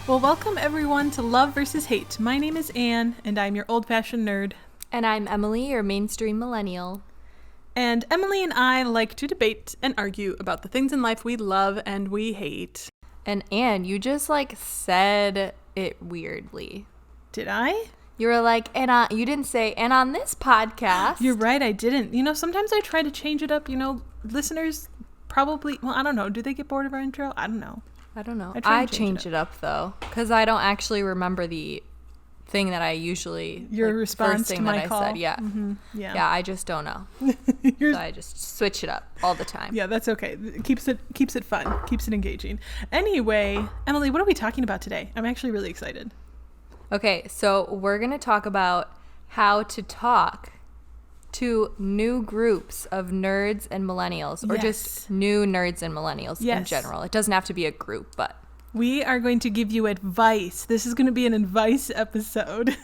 Well, welcome everyone to Love versus Hate. My name is Anne, and I'm your old-fashioned nerd. And I'm Emily, your mainstream millennial. And Emily and I like to debate and argue about the things in life we love and we hate. And Anne, you just said it weirdly. Did I? You were like, you didn't say, and on this podcast. You're right, I didn't. Sometimes I try to change it up. Listeners probably, I don't know. Do they get bored of our intro? I don't know. I change it up though, because I don't actually remember the thing that I usually your response first thing to my that call. I said. Yeah. Mm-hmm. Yeah, I just don't know. So I just switch it up all the time. Yeah, that's okay. It keeps it fun, keeps it engaging. Anyway, Emily, what are we talking about today? I'm actually really excited. Okay, so we're gonna talk about how to talk to new groups of nerds and millennials, or just new nerds and millennials in general. It doesn't have to be a group, but we are going to give you advice. This is going to be an advice episode.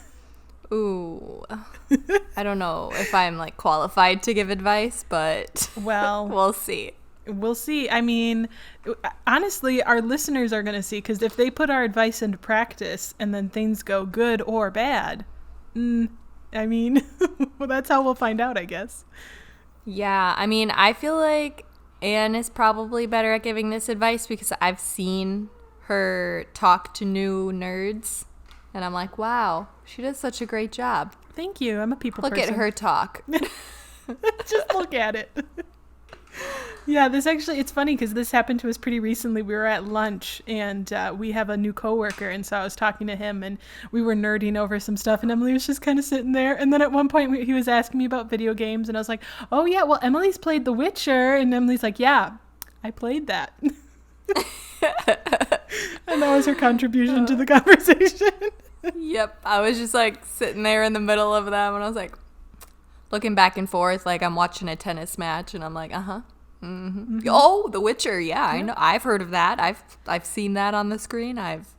Ooh, I don't know if I'm qualified to give advice, but well, we'll see. We'll see. I mean, honestly, our listeners are going to see, because if they put our advice into practice and then things go good or bad, well, that's how we'll find out, I guess. Yeah, I feel like Anne is probably better at giving this advice because I've seen her talk to new nerds, and I'm like, wow, she does such a great job. Thank you. I'm a people person. Look at her talk. Just look at it. Yeah, it's funny because this happened to us pretty recently. We were at lunch, and we have a new coworker, and so I was talking to him, and we were nerding over some stuff, and Emily was just kind of sitting there, and then at one point he was asking me about video games, and I was like, oh yeah, well, Emily's played The Witcher, and Emily's like, yeah, I played that. And that was her contribution to the conversation. Yep, I was just sitting there in the middle of them, and I was looking back and forth like I'm watching a tennis match, and I'm like, mm-hmm. Mm-hmm. Oh, The Witcher, yeah, I know. I've heard of that. I've seen that on the screen. I've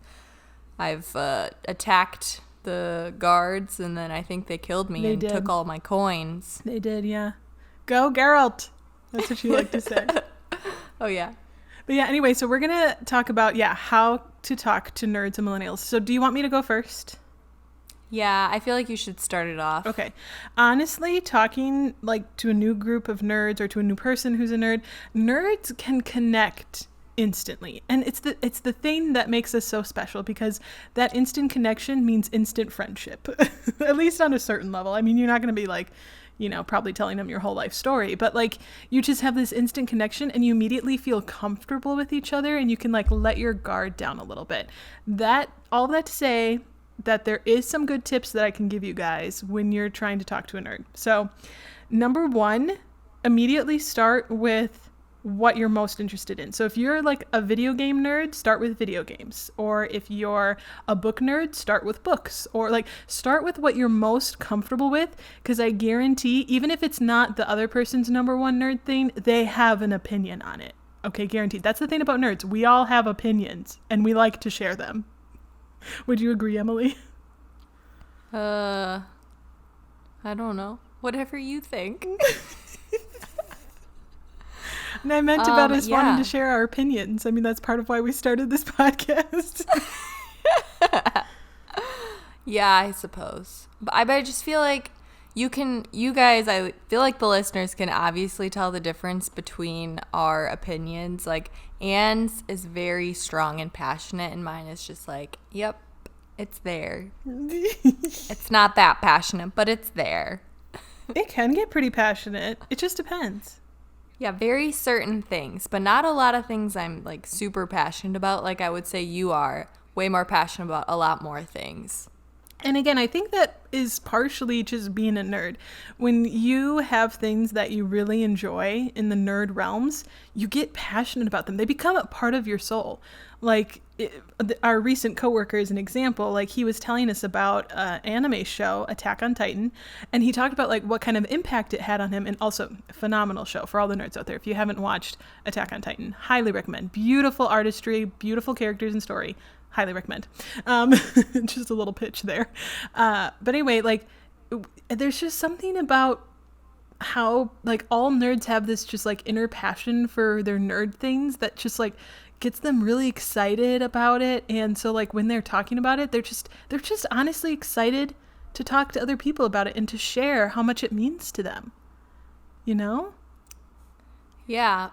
attacked the guards, and then I think they killed me took all my coins. They did, yeah. Go Geralt. That's what you like to say. Oh yeah. But yeah, anyway, so we're gonna talk about how to talk to nerds and millennials. So do you want me to go first? Yeah, I feel like you should start it off. Okay. Honestly, talking to a new group of nerds or to a new person who's a nerd, nerds can connect instantly. And it's the thing that makes us so special, because that instant connection means instant friendship, at least on a certain level. You're not going to be probably telling them your whole life story, but you just have this instant connection, and you immediately feel comfortable with each other, and you can let your guard down a little bit. All that to say that there is some good tips that I can give you guys when you're trying to talk to a nerd. So, number one, immediately start with what you're most interested in. So if you're a video game nerd, start with video games. Or if you're a book nerd, start with books. Or start with what you're most comfortable with, because I guarantee, even if it's not the other person's number one nerd thing, they have an opinion on it. Okay, guaranteed. That's the thing about nerds. We all have opinions, and we like to share them. Would you agree, Emily? I don't know. Whatever you think. And I meant about us wanting to share our opinions. That's part of why we started this podcast. Yeah, I suppose. But I just feel like I feel like the listeners can obviously tell the difference between our opinions. Anne's is very strong and passionate, and mine is just yep, it's there. It's not that passionate, but it's there. It can get pretty passionate. It just depends. Yeah, very certain things, but not a lot of things I'm super passionate about. I would say you are way more passionate about a lot more things. And again, I think that is partially just being a nerd. When you have things that you really enjoy in the nerd realms, you get passionate about them. They become a part of your soul. Our recent coworker is an example. He was telling us about an anime show, Attack on Titan, and he talked about what kind of impact it had on him. And also, phenomenal show for all the nerds out there. If you haven't watched Attack on Titan, highly recommend. Beautiful artistry, beautiful characters and story. Highly recommend. Just a little pitch there. But anyway, there's just something about how like all nerds have this just like inner passion for their nerd things that just like gets them really excited about it. And so like when they're talking about it, they're just honestly excited to talk to other people about it and to share how much it means to them. You know? Yeah.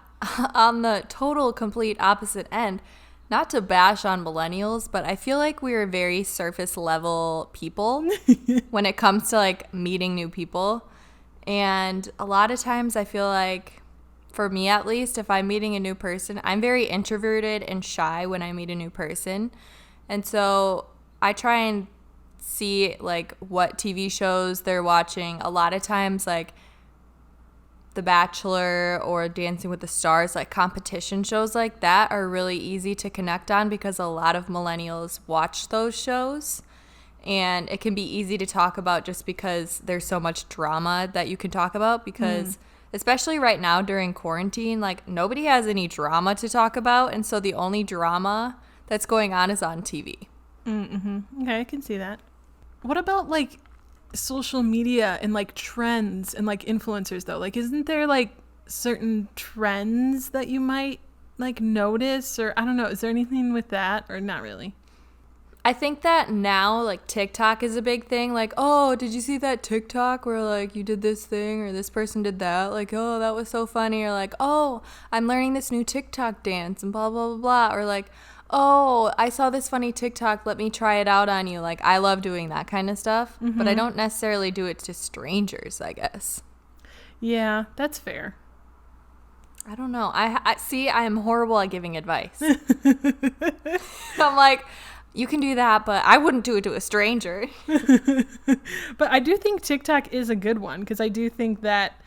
On the total complete opposite end, not to bash on millennials, but I feel like we're very surface level people when it comes to like meeting new people. And a lot of times I feel like, for me at least, if I'm meeting a new person, I'm very introverted and shy when I meet a new person. And so I try and see like what TV shows they're watching. A lot of times like The Bachelor or Dancing with the Stars, like competition shows like that are really easy to connect on because a lot of millennials watch those shows. And it can be easy to talk about just because there's so much drama that you can talk about because especially right now during quarantine, like nobody has any drama to talk about. And so the only drama that's going on is on TV. Mm-hmm. Okay, I can see that. What about like social media and like trends and like influencers though? Like isn't there like certain trends that you might like notice, or I don't know, is there anything with that or not really? I think that now like TikTok is a big thing. Like, oh, did you see that TikTok where like you did this thing or this person did that? Like, oh, that was so funny. Or like, oh, I'm learning this new TikTok dance and blah, blah, blah, blah. Or like, oh, I saw this funny TikTok. Let me try it out on you. Like, I love doing that kind of stuff. But I don't necessarily do it to strangers, I guess. Yeah, that's fair. I don't know. I see, I am horrible at giving advice. I'm like, you can do that, but I wouldn't do it to a stranger. But I do think TikTok is a good one because I do think that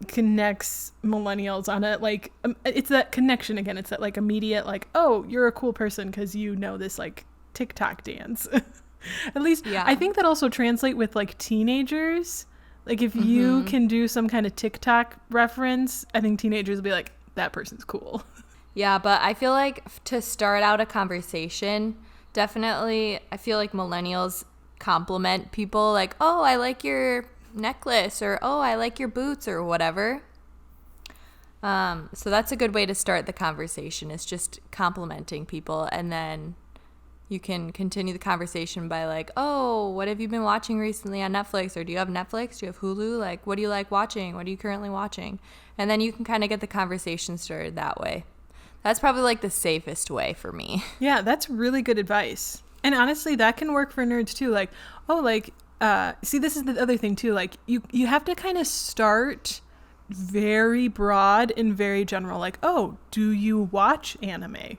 connects millennials on a like it's that connection again. It's that like immediate like, oh, you're a cool person because you know this like TikTok dance. At least Yeah. I think that also translate with like teenagers. Like if you can do some kind of TikTok reference, I think teenagers will be like, that person's cool. Yeah, but I feel like to start out a conversation, definitely I feel like millennials compliment people like, oh, I like your necklace, or oh, I like your boots, or whatever. So that's a good way to start the conversation, is just complimenting people, and then you can continue the conversation by like, oh, what have you been watching recently on Netflix? Or do you have Netflix? Do you have Hulu? Like, what do you like watching? What are you currently watching? And then you can kind of get the conversation started that way. That's probably like the safest way for me. Yeah, that's really good advice. And honestly, that can work for nerds too. Like, oh, like, see, this is the other thing too. Like, you have to kind of start very broad and very general. Like, oh, do you watch anime?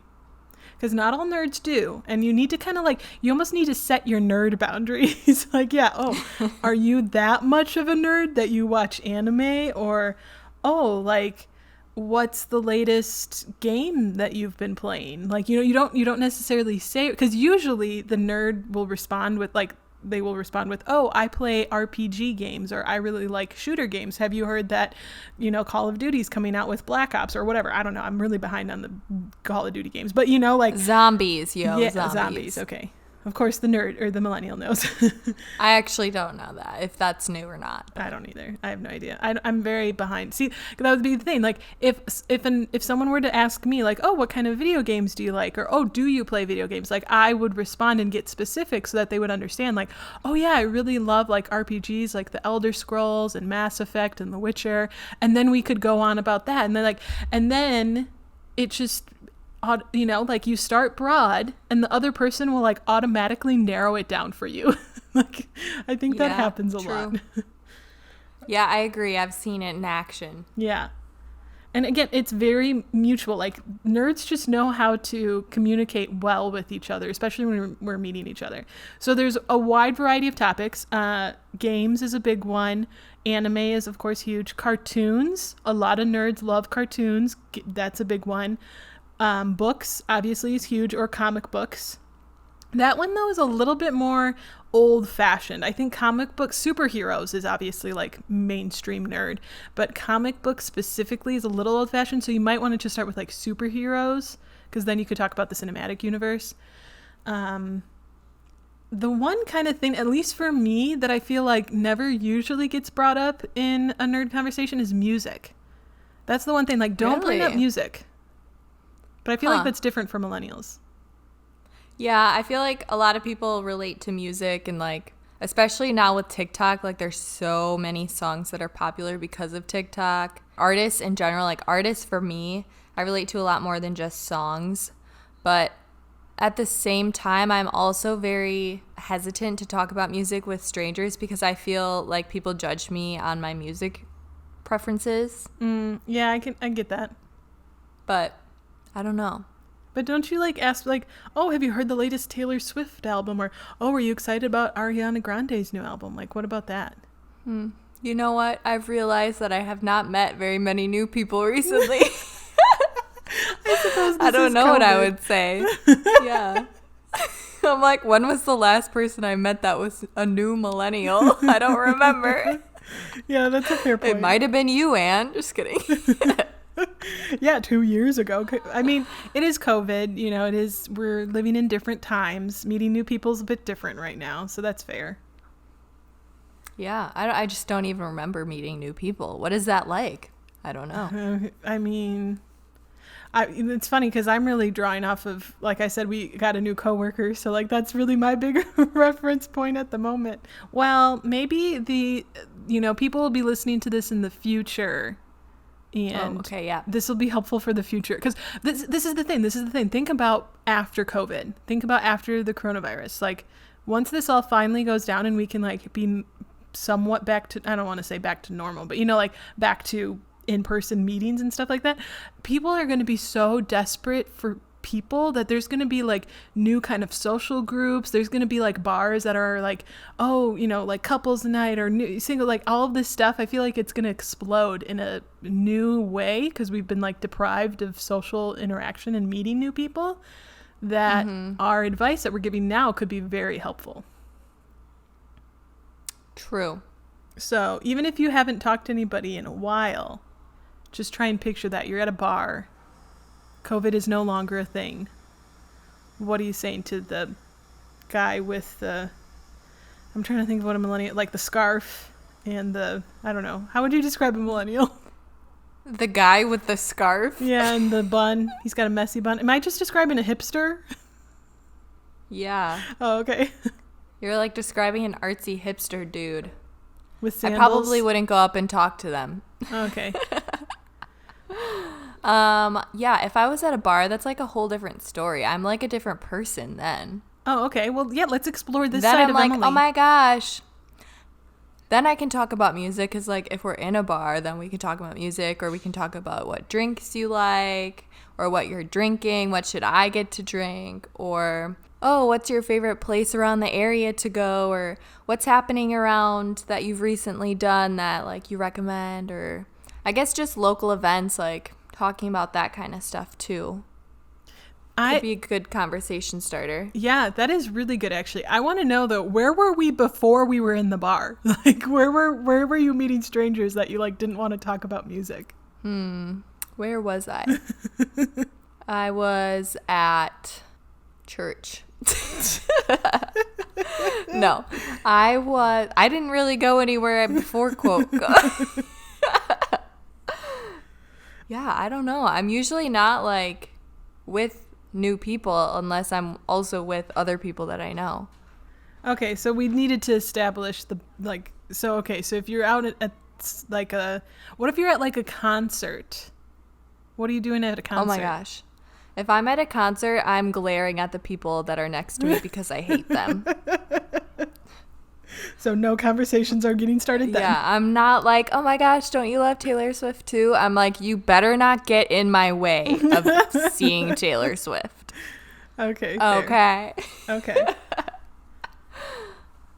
Because not all nerds do. And you need to kind of like, you almost need to set your nerd boundaries. Like, yeah, oh, are you that much of a nerd that you watch anime? Or, oh, like, what's the latest game that you've been playing? Like, you know, you don't necessarily say, because usually the nerd will respond with like, they will respond with, oh, I play RPG games, or I really like shooter games. Have you heard that, you know, Call of Duty's coming out with Black Ops or whatever? I don't know. I'm really behind on the Call of Duty games, but you know, like Zombies, yo. yeah, zombies. Okay. Of course, the nerd or the millennial knows. I actually don't know that, if that's new or not. I don't either. I have no idea. I'm very behind. See, that would be the thing. Like, if someone were to ask me, like, oh, what kind of video games do you like? Or, oh, do you play video games? Like, I would respond and get specific so that they would understand, like, oh, yeah, I really love, like, RPGs, like The Elder Scrolls and Mass Effect and The Witcher. And then we could go on about that. And then it just, you know, like, you start broad and the other person will like automatically narrow it down for you. Like, I think that happens a lot. Yeah, I agree. I've seen it in action. Yeah. And again, it's very mutual. Like, nerds just know how to communicate well with each other, especially when we're meeting each other. So there's a wide variety of topics. Games is a big one. Anime is, of course, huge. Cartoons. A lot of nerds love cartoons. That's a big one. Books, obviously, is huge, or comic books. That one, though, is a little bit more old-fashioned. I think comic book superheroes is obviously, like, mainstream nerd, but comic books specifically is a little old-fashioned, so you might want to just start with, like, superheroes, because then you could talk about the cinematic universe. the one kind of thing, at least for me, that I feel like never usually gets brought up in a nerd conversation is music. That's the one thing, like, don't bring up Really? music. But I feel like Huh. that's different for millennials. Yeah, I feel like a lot of people relate to music and like, especially now with TikTok, like there's so many songs that are popular because of TikTok. Artists in general, like artists for me, I relate to a lot more than just songs. But at the same time, I'm also very hesitant to talk about music with strangers because I feel like people judge me on my music preferences. Yeah, I get that. But I don't know. But don't you like ask like, oh, have you heard the latest Taylor Swift album? Or, oh, are you excited about Ariana Grande's new album? Like, what about that? You know what? I've realized that I have not met very many new people recently. I suppose I this don't is know what I COVID. would say. Yeah. I'm like, when was the last person I met that was a new millennial? I don't remember. Yeah, that's a fair point. It might have been you, Anne. Just kidding. Yeah, 2 years ago. I mean, it is COVID. You know, it is. We're living in different times. Meeting new people is a bit different right now, so that's fair. Yeah, I just don't even remember meeting new people. What is that like? I don't know. I mean, it's funny because I'm really drawing off of, like I said, we got a new coworker, so like that's really my big reference point at the moment. Well, maybe people will be listening to this in the future, and okay, yeah. this will be helpful for the future because this is the thing. This is the thing. Think about after COVID. Think about after the coronavirus. Like once this all finally goes down and we can like be somewhat back to, I don't want to say back to normal, but like back to in-person meetings and stuff like that, people are going to be so desperate for people that there's going to be like new kind of social groups. There's going to be like bars that are like, oh, like couples night or new single, like all of this stuff. I feel like it's going to explode in a new way because we've been like deprived of social interaction and meeting new people, that our advice that we're giving now could be very helpful. True. So even if you haven't talked to anybody in a while, just try and picture that you're at a bar. COVID is no longer a thing. What are you saying to the guy with I'm trying to think of what a millennial, like the scarf and I don't know. How would you describe a millennial? The guy with the scarf? Yeah, and the bun. He's got a messy bun. Am I just describing a hipster? Yeah. Oh, okay. You're like describing an artsy hipster dude. With I sandals? probably wouldn't go up and talk to them. Okay. Yeah, if I was at a bar, that's like a whole different story. I'm like a different person then. Oh, okay. Well, yeah, let's explore this Then side I'm of like, Emily. oh my gosh. Then I can talk about music because, like, if we're in a bar, then we can talk about music, or we can talk about what drinks you like, or what you're drinking, what should I get to drink, or, oh, what's your favorite place around the area to go, or what's happening around that you've recently done that, like, you recommend, or I guess just local events, like, talking about that kind of stuff, too. Could be a good conversation starter. Yeah, that is really good, actually. I want to know, though, where were we before we were in the bar? Like, where were you meeting strangers that you, like, didn't want to talk about music? Where was I? I was at church. No, I didn't really go anywhere before quote. Yeah, I don't know. I'm usually not like with new people unless I'm also with other people that I know. Okay, so we needed to establish so if you're out at like what if you're at like a concert? What are you doing at a concert? Oh my gosh. If I'm at a concert, I'm glaring at the people that are next to me because I hate them. So no conversations are getting started then? Yeah, I'm not like, oh my gosh, don't you love Taylor Swift too? I'm like, you better not get in my way of seeing Taylor Swift. Okay. Fair. Okay. Okay.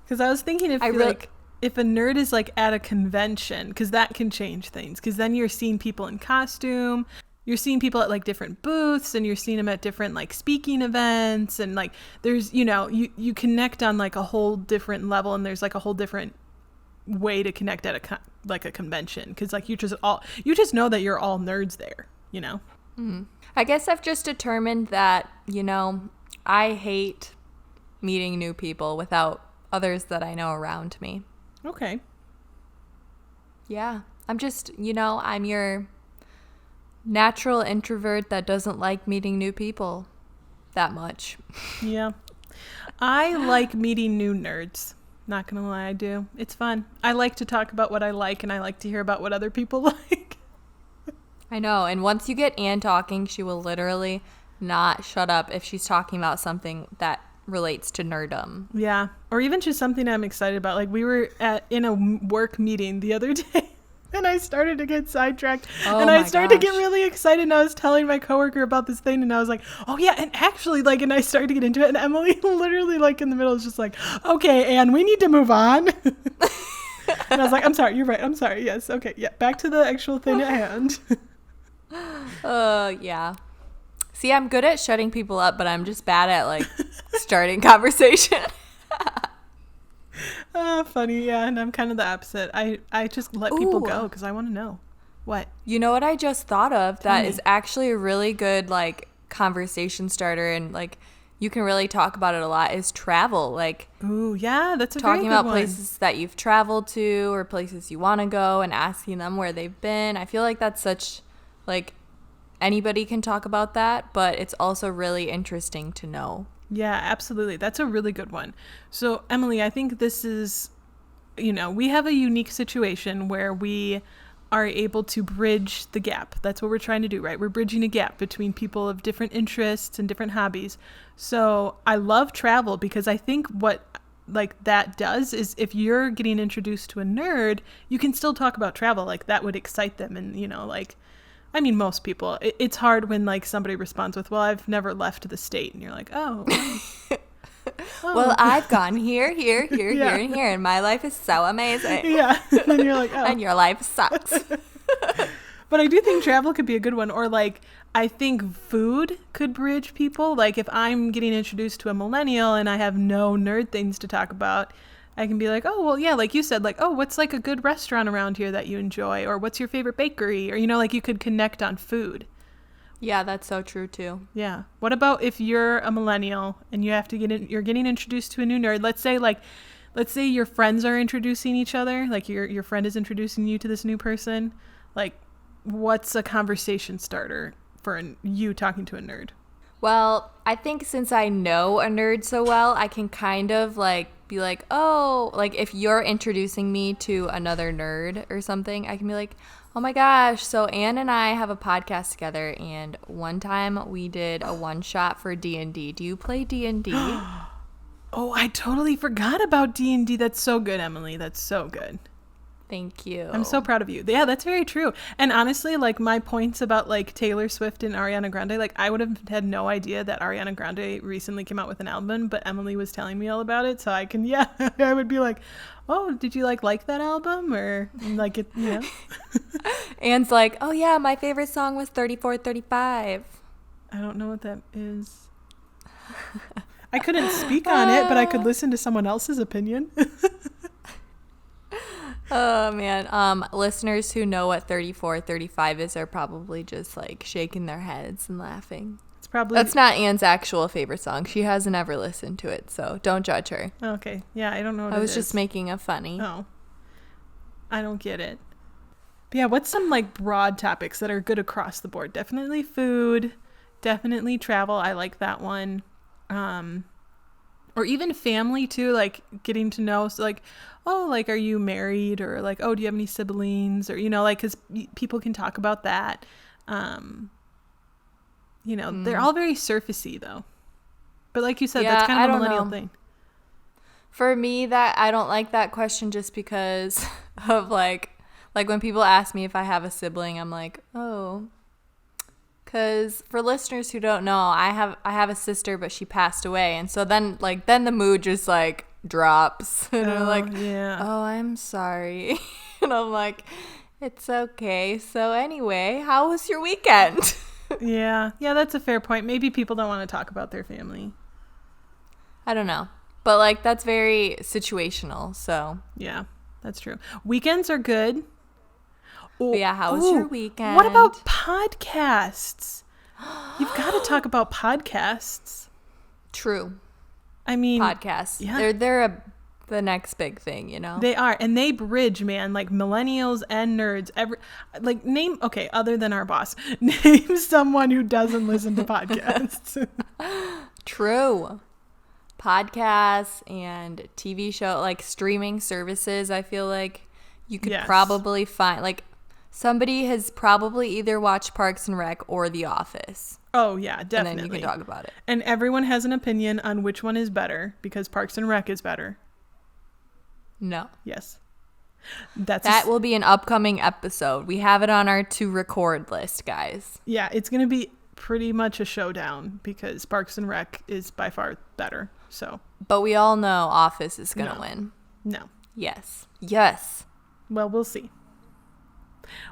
Because I was thinking if a nerd is like at a convention, because that can change things. Because then you're seeing people in costume, you're seeing people at like different booths, and you're seeing them at different like speaking events, and like there's you connect on like a whole different level, and there's like a whole different way to connect at a convention, because like you just know that you're all nerds there. I guess I've just determined that I hate meeting new people without others that I know around me. Okay. Yeah. I'm just, I'm your natural introvert that doesn't like meeting new people that much. Yeah. I like meeting new nerds. Not going to lie, I do. It's fun. I like to talk about what I like, and I like to hear about what other people like. I know. And once you get Anne talking, she will literally not shut up if she's talking about something that relates to nerddom. Yeah. Or even just something I'm excited about. Like, we were in a work meeting the other day. And I started to get sidetracked. And I started to get really excited. And I was telling my coworker about this thing. And I was like, oh, yeah. And actually, like, and I started to get into it. And Emily literally, like, in the middle is just like, okay, Anne, we need to move on. And I was like, I'm sorry. You're right. I'm sorry. Yes. Okay. Yeah. Back to the actual thing at hand. Yeah. See, I'm good at shutting people up, but I'm just bad at, like, starting conversation. Funny, yeah, and I'm kind of the opposite. I just let people go because I want to know. What? You know what I just thought of that is actually a really good, like, conversation starter, and, like, you can really talk about it a lot, is travel. Like, ooh, yeah, that's a very good one. Talking about places that you've traveled to or places you want to go and asking them where they've been. I feel like that's such, like, anybody can talk about that, but it's also really interesting to know. Yeah, absolutely. That's a really good one. So, Emily, I think this is, we have a unique situation where we are able to bridge the gap. That's what we're trying to do, right? We're bridging a gap between people of different interests and different hobbies. So I love travel because I think what like that does is if you're getting introduced to a nerd, you can still talk about travel. Like that would excite them. And, I mean, most people, it's hard when like somebody responds with, well, I've never left the state. And you're like, oh. Well, I've gone here, here, here, here, and here. And my life is so amazing. Yeah. And you're like, oh. And your life sucks. But I do think travel could be a good one. Or like, I think food could bridge people. Like if I'm getting introduced to a millennial and I have no nerd things to talk about, I can be like, oh, well, yeah, like you said, like, oh, what's like a good restaurant around here that you enjoy? Or what's your favorite bakery? Or, like you could connect on food. Yeah, that's so true, too. Yeah. What about if you're a millennial and you have to you're getting introduced to a new nerd? Let's say your friends are introducing each other. Like your friend is introducing you to this new person. Like, what's a conversation starter for you talking to a nerd? Well, I think since I know a nerd so well, I can kind of like be like, oh, like if you're introducing me to another nerd or something, I can be like, oh my gosh, so Anne and I have a podcast together, and one time we did a one-shot for D&D. Do you play D&D? Oh, I totally forgot about D&D. That's so good, Emily. That's so good. Thank you. I'm so proud of you. Yeah, that's very true. And honestly, like my points about like Taylor Swift and Ariana Grande, like I would have had no idea that Ariana Grande recently came out with an album, but Emily was telling me all about it. So I can, yeah, I would be like, oh, did you like that album or like it, Anne's like, oh yeah, my favorite song was 3435. I don't know what that is. I couldn't speak on it, but I could listen to someone else's opinion. Oh man, listeners who know what 3435 is are probably just like shaking their heads and laughing. That's not Anne's actual favorite song. She hasn't ever listened to it, so don't judge her. Okay, yeah, I don't know what I was just making a funny. Oh, I don't get it. But yeah, what's some like broad topics that are good across the board? Definitely food, definitely travel. I like that one. Or even family too, like getting to know, so like, oh, like, are you married? Or like, oh, do you have any siblings? Or, like, because people can talk about that. They're all very surfacey though. But like you said, that's kind of a millennial thing. For me, that I don't like that question just because of like when people ask me if I have a sibling, I'm like, oh. Because for listeners who don't know, I have a sister, but she passed away. And so then the mood just like drops. And I'm like, yeah. Oh, I'm sorry. And I'm like, it's okay. So anyway, how was your weekend? Yeah, that's a fair point. Maybe people don't want to talk about their family. I don't know. But like that's very situational. So yeah, that's true. Weekends are good. But yeah, how was your weekend? What about podcasts? You've got to talk about podcasts. True. I mean, podcasts. Yeah. The next big thing, you know? They are, and they bridge, man, like millennials and nerds. Other than our boss, name someone who doesn't listen to podcasts. True. Podcasts and TV show, like streaming services, I feel like you could probably find, like, somebody has probably either watched Parks and Rec or The Office. Oh, yeah, definitely. And then you can talk about it. And everyone has an opinion on which one is better, because Parks and Rec is better. No. Yes. That will be an upcoming episode. We have it on our to record list, guys. Yeah, it's going to be pretty much a showdown because Parks and Rec is by far better. So, but we all know Office is going to win. No. Yes. Well, we'll see.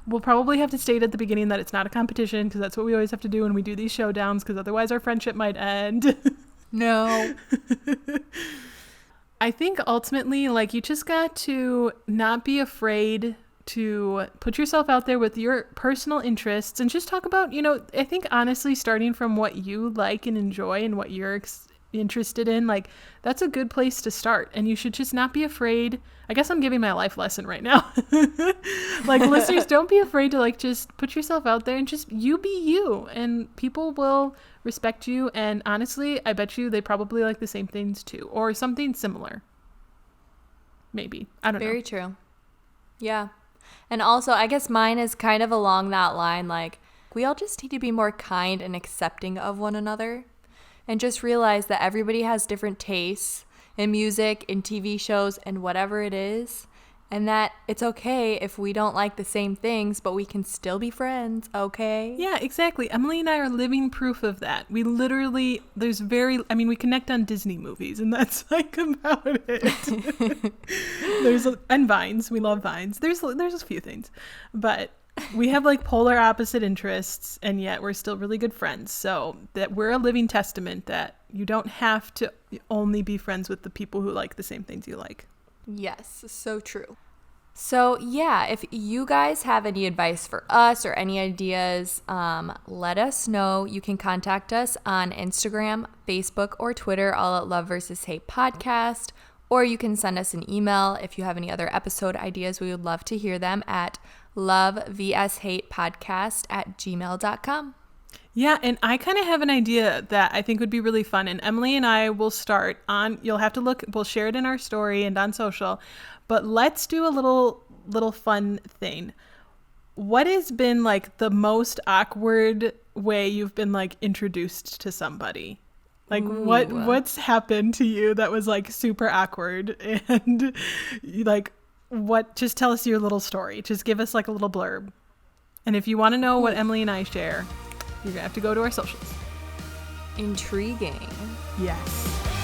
We'll probably have to state at the beginning that it's not a competition because that's what we always have to do when we do these showdowns because otherwise our friendship might end. No. I think ultimately, like, you just got to not be afraid to put yourself out there with your personal interests and just talk about, I think honestly, starting from what you like and enjoy and what you're interested in, like, that's a good place to start. And you should just not be afraid. I guess I'm giving my life lesson right now. Like, listeners, don't be afraid to, like, just put yourself out there and just you be you. And people will respect you. And honestly, I bet you they probably like the same things too. Or something similar. Maybe. I don't know. Very true. Yeah. And also, I guess mine is kind of along that line. Like, we all just need to be more kind and accepting of one another. And just realize that everybody has different tastes in music, in TV shows, and whatever it is. And that it's okay if we don't like the same things, but we can still be friends, okay? Yeah, exactly. Emily and I are living proof of that. We literally, we connect on Disney movies, and that's like about it. And Vines. We love Vines. There's a few things. But we have like polar opposite interests, and yet we're still really good friends. So that we're a living testament that you don't have to only be friends with the people who like the same things you like. Yes, so true. So yeah, if you guys have any advice for us or any ideas, let us know. You can contact us on Instagram, Facebook, or Twitter, all at Love vs. Hate Podcast. Or you can send us an email if you have any other episode ideas. We would love to hear them at lovevshatepodcast@gmail.com. Yeah, and I kind of have an idea that I think would be really fun. And Emily and I will start on, you'll have to look, we'll share it in our story and on social. But let's do a little fun thing. What has been like the most awkward way you've been like introduced to somebody? Like what's happened to you that was like super awkward? And like just tell us your little story. Just give us like a little blurb. And if you want to know what Emily and I share, you're going to have to go to our socials. Intriguing. Yes.